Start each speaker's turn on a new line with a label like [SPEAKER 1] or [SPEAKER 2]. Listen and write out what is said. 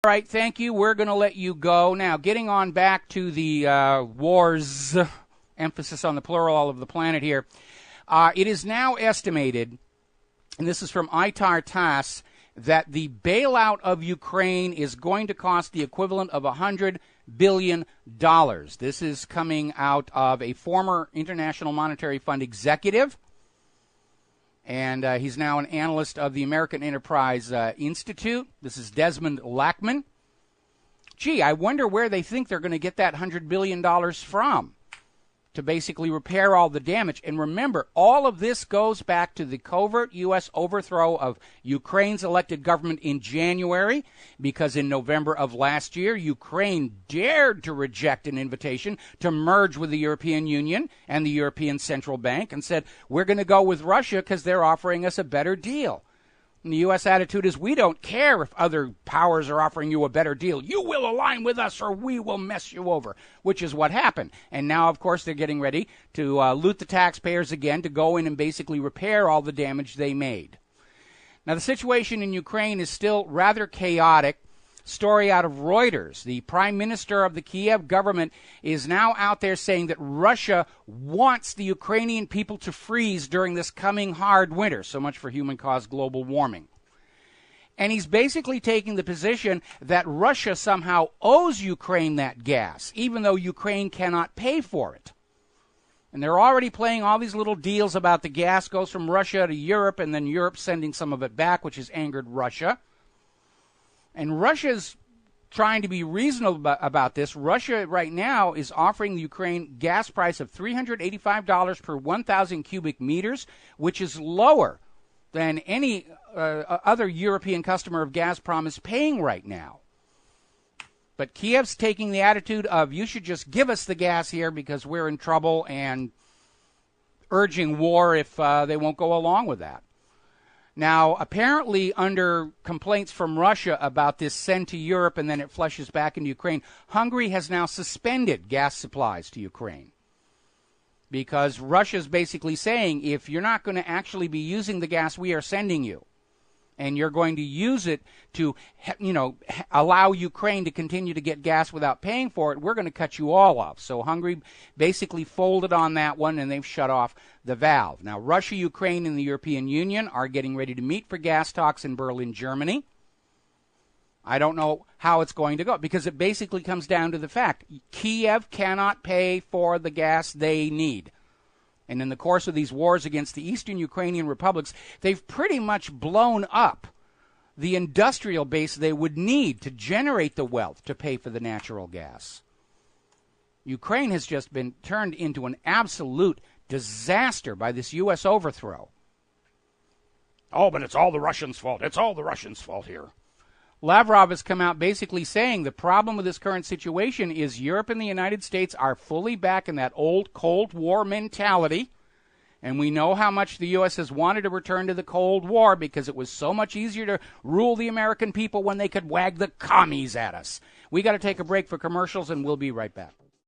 [SPEAKER 1] All right, thank you. We're going to let you go. Now, getting on back to the wars, emphasis on the plural all of the planet here. It is now estimated, and this is from ITAR TASS, that the bailout of Ukraine is going to cost the equivalent of $100 billion. This is coming out of a former International Monetary Fund executive, and he's now an analyst of the American Enterprise Institute. This is Desmond Lackman. Gee, I wonder where they think they're going to get that $100 billion from to basically repair all the damage. And remember, all of this goes back to the covert U.S. overthrow of Ukraine's elected government in January, because in November of last year, Ukraine dared to reject an invitation to merge with the European Union and the European Central Bank and said, we're going to go with Russia because they're offering us a better deal. And the U.S. attitude is, we don't care if other powers are offering you a better deal. You will align with us or we will mess you over, which is what happened. And now, of course, they're getting ready to loot the taxpayers again to go in and basically repair all the damage they made. Now, the situation in Ukraine is still rather chaotic. Story out of Reuters. The prime minister of the Kiev government is now out there saying that Russia wants the Ukrainian people to freeze during this coming hard winter. So much for human-caused global warming. And he's basically taking the position that Russia somehow owes Ukraine that gas, even though Ukraine cannot pay for it. And they're already playing all these little deals about the gas goes from Russia to Europe, and then Europe sending some of it back, which has angered Russia. And Russia's trying to be reasonable about this. Russia right now is offering the Ukraine gas price of $385 per 1,000 cubic meters, which is lower than any other European customer of Gazprom is paying right now. But Kiev's taking the attitude of, you should just give us the gas here because we're in trouble, and urging war if they won't go along with that. Now, apparently, under complaints from Russia about this sent to Europe and then it flushes back into Ukraine, Hungary has now suspended gas supplies to Ukraine. Because Russia's basically saying, if you're not going to actually be using the gas we are sending you, and you're going to use it to, allow Ukraine to continue to get gas without paying for it, we're going to cut you all off. So Hungary basically folded on that one, and they've shut off the valve. Now, Russia, Ukraine, and the European Union are getting ready to meet for gas talks in Berlin, Germany. I don't know how it's going to go, because it basically comes down to the fact Kiev cannot pay for the gas they need. And in the course of these wars against the eastern Ukrainian republics, they've pretty much blown up the industrial base they would need to generate the wealth to pay for the natural gas. Ukraine has just been turned into an absolute disaster by this U.S. overthrow. Oh, but it's all the Russians' fault. It's all the Russians' fault here. Lavrov has come out basically saying the problem with this current situation is Europe and the United States are fully back in that old Cold War mentality. And we know how much the U.S. has wanted to return to the Cold War because it was so much easier to rule the American people when they could wag the commies at us. We got to take a break for commercials, and we'll be right back.